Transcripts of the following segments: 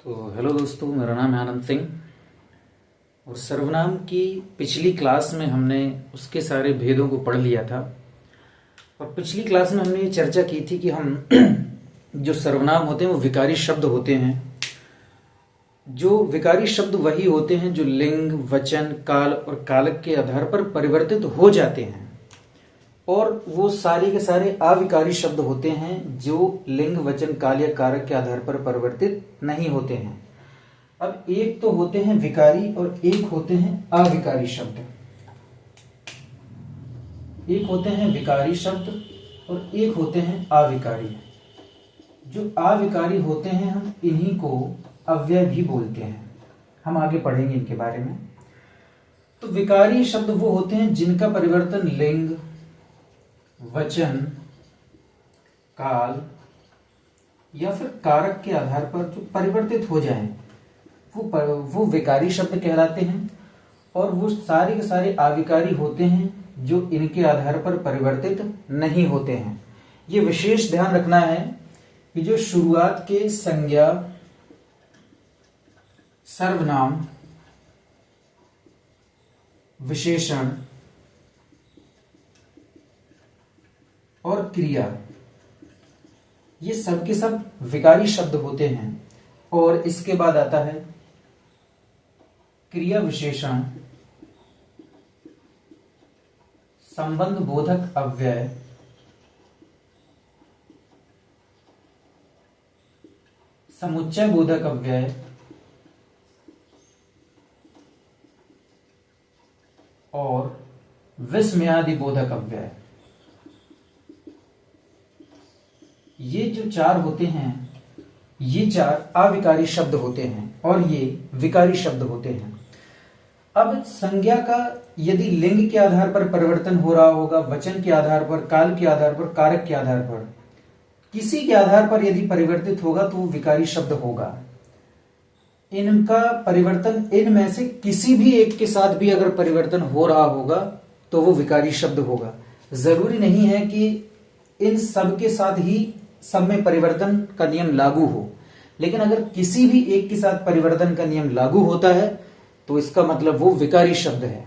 तो हेलो दोस्तों, मेरा नाम है आनंद सिंह। और सर्वनाम की पिछली क्लास में हमने उसके सारे भेदों को पढ़ लिया था। और पिछली क्लास में हमने ये चर्चा की थी कि हम जो सर्वनाम होते हैं वो विकारी शब्द होते हैं। जो विकारी शब्द वही होते हैं जो लिंग, वचन, काल और कारक के आधार पर परिवर्तित हो जाते हैं। और वो सारे के सारे अविकारी शब्द होते हैं जो लिंग, वचन, काल या कारक के आधार पर परिवर्तित नहीं होते हैं। अब एक तो होते हैं विकारी और एक होते हैं अविकारी शब्द। एक होते हैं विकारी शब्द और एक होते हैं अविकारी। जो अविकारी होते हैं हम इन्हीं को अव्यय भी बोलते हैं। हम आगे पढ़ेंगे इनके बारे में। तो विकारी शब्द वो होते हैं जिनका परिवर्तन लिंग, वचन, काल या फिर कारक के आधार पर जो परिवर्तित हो जाएं, वो विकारी शब्द कहलाते हैं। और वो सारे के सारे अविकारी होते हैं जो इनके आधार पर परिवर्तित नहीं होते हैं। ये विशेष ध्यान रखना है कि जो शुरुआत के संज्ञा, सर्वनाम, विशेषण और क्रिया, ये सब के सब विकारी शब्द होते हैं। और इसके बाद आता है क्रिया विशेषण, संबंध बोधक अव्यय, समुच्चय बोधक अव्यय और विस्मयादि बोधक अव्यय। ये जो चार होते हैं ये चार अविकारी शब्द होते हैं और ये विकारी शब्द होते हैं। अब संज्ञा का यदि लिंग के आधार पर परिवर्तन हो रहा होगा, वचन के आधार पर, काल के आधार पर, कारक के आधार पर, किसी के आधार पर यदि परिवर्तित होगा तो वो विकारी शब्द होगा। इनका परिवर्तन इनमें से किसी भी एक के साथ भी अगर परिवर्तन हो रहा होगा तो वो विकारी शब्द होगा। जरूरी नहीं है कि इन सब के साथ ही सब में परिवर्तन का नियम लागू हो, लेकिन अगर किसी भी एक के साथ परिवर्तन का नियम लागू होता है तो इसका मतलब वो विकारी शब्द है।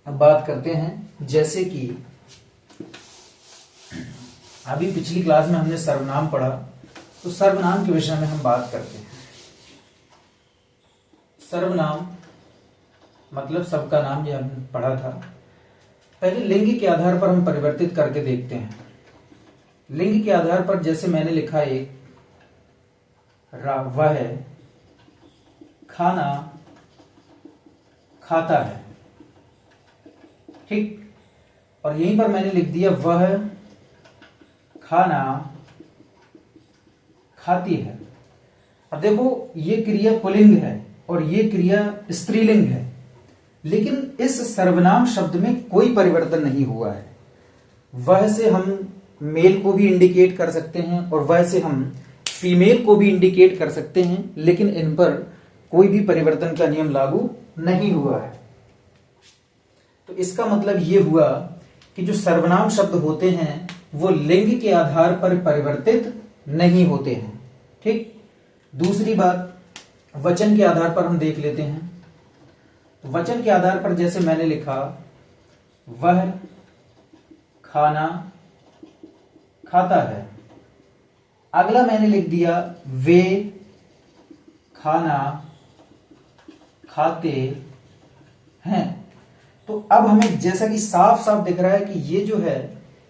अब बात करते हैं, जैसे कि अभी पिछली क्लास में हमने सर्वनाम पढ़ा, तो सर्वनाम के विषय में हम बात करते हैं। सर्वनाम मतलब सबका नाम, यह हमने पढ़ा था। पहले लिंग के आधार पर हम परिवर्तित करके देखते हैं। लिंग के आधार पर जैसे मैंने लिखा, एक वह खाना खाता है, ठीक। और यहीं पर मैंने लिख दिया वह खाना खाती है। अब देखो, ये क्रिया पुल्लिंग है और ये क्रिया स्त्रीलिंग है, लेकिन इस सर्वनाम शब्द में कोई परिवर्तन नहीं हुआ है। वह से हम मेल को भी इंडिकेट कर सकते हैं और वह से हम फीमेल को भी इंडिकेट कर सकते हैं, लेकिन इन पर कोई भी परिवर्तन का नियम लागू नहीं हुआ है। तो इसका मतलब यह हुआ कि जो सर्वनाम शब्द होते हैं वो लिंग के आधार पर परिवर्तित नहीं होते हैं, ठीक। दूसरी बात, वचन के आधार पर हम देख लेते हैं। वचन के आधार पर जैसे मैंने लिखा, वह खाना खाता है। अगला मैंने लिख दिया वे खाना खाते हैं। तो अब हमें जैसा कि साफ साफ दिख रहा है कि ये जो है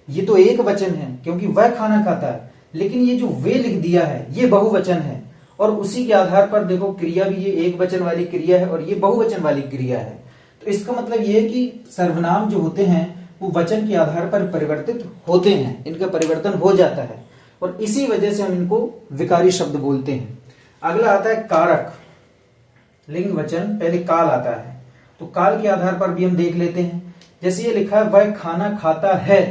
ये तो एक वचन है क्योंकि वह खाना खाता है, लेकिन ये जो वे लिख दिया है ये बहुवचन है। और उसी के आधार पर देखो, क्रिया भी ये एक वचन वाली क्रिया है और ये बहुवचन वाली क्रिया है। तो इसका मतलब ये है कि सर्वनाम जो होते हैं वो वचन के आधार पर परिवर्तित होते हैं, इनका परिवर्तन हो जाता है और इसी वजह से हम इनको विकारी शब्द बोलते हैं। अगला आता है कारक। लिंग, वचन, पहले काल आता है। तो काल के आधार पर भी हम देख लेते हैं। जैसे ये लिखा है वह खाना खाता है,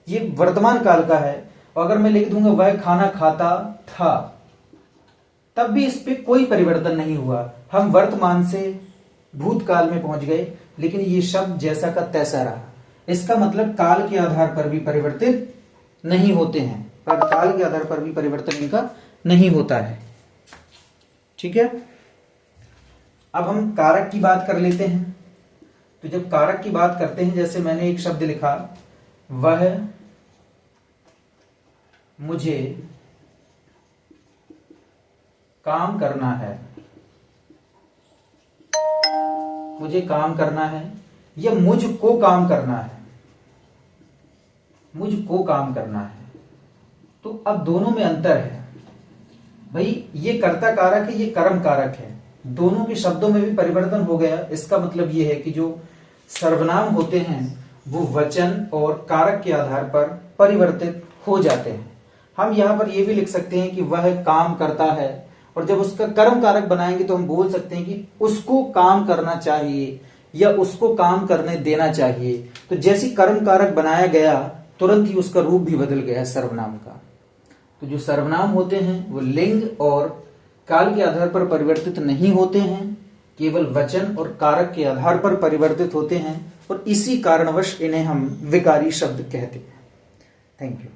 ये वर्तमान काल का है। और अगर मैं लिख दूंगा वह खाना खाता था, तब भी इस पे कोई परिवर्तन नहीं हुआ। हम वर्तमान से भूतकाल में पहुंच गए, लेकिन ये शब्द जैसा का तैसा रहा। इसका मतलब काल के आधार पर भी परिवर्तित नहीं होते हैं, पर काल के आधार पर भी परिवर्तन इनका नहीं होता है, ठीक है। अब हम कारक की बात कर लेते हैं। तो जब कारक की बात करते हैं, जैसे मैंने एक शब्द लिखा, वह मुझे काम करना है, मुझे काम करना है, या मुझको काम करना है, मुझको काम करना है। तो अब दोनों में अंतर है भाई, ये कर्ता कारक है, ये कर्म कारक है, दोनों के शब्दों में भी परिवर्तन हो गया। इसका मतलब ये है कि जो सर्वनाम होते हैं वो वचन और कारक के आधार पर परिवर्तित हो जाते हैं। हम यहां पर ये भी लिख सकते हैं कि वह काम करता है, और जब उसका कर्म कारक बनाएंगे तो हम बोल सकते हैं कि उसको काम करना चाहिए या उसको काम करने देना चाहिए। तो जैसी कर्म कारक बनाया गया, तुरंत ही उसका रूप भी बदल गया सर्वनाम का। तो जो सर्वनाम होते हैं वो लिंग और काल के आधार पर परिवर्तित नहीं होते हैं, केवल वचन और कारक के आधार पर परिवर्तित होते हैं, और इसी कारणवश इन्हें हम विकारी शब्द कहते हैं। Thank you.